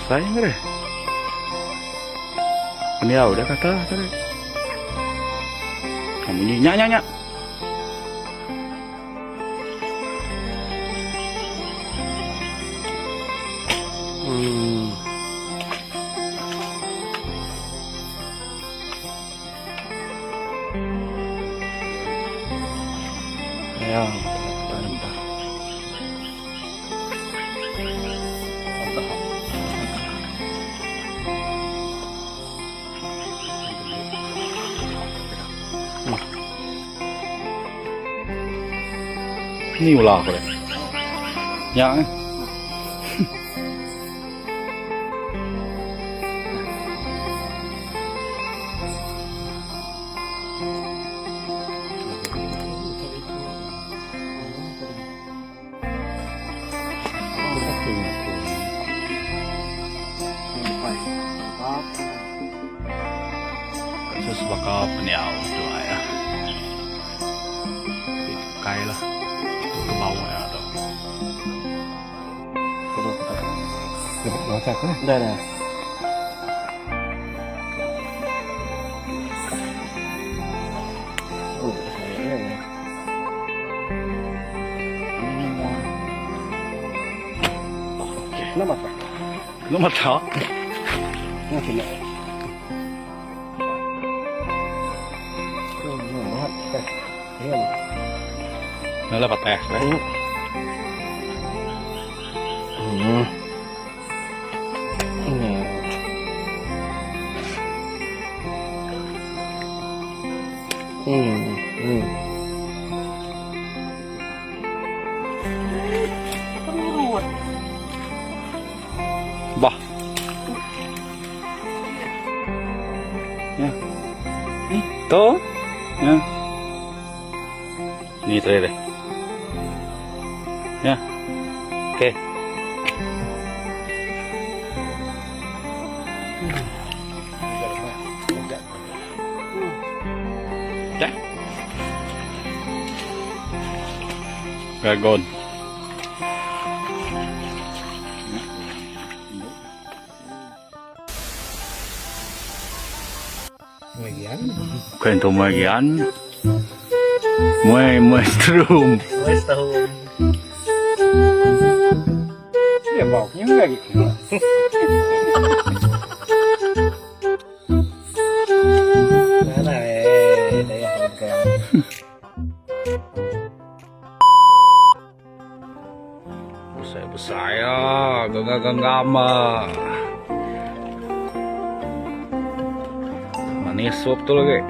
Sayang deh. Ini ya udah kata tadi. Kamu nyak. Ya, entah. Ini ulah apa deh? Ya. Terus bakal peniau doa ya. Kai lah. Ke bawah ya ada. Nó chặt đấy. Đây này. Nó mặt chặt. Nó mặt chó. Nó chỉ nhẹ. Nó là bạc tẹt đấy. Bah. Ya. Tuh. Ya. Ini tadi deh. Ya. Oke. Dah. Gagon. Kwento magian. Muestrum. Dia bau những cái gì. Đó này để làm kèo. Besar ya, genggam manis suap tuh lagi.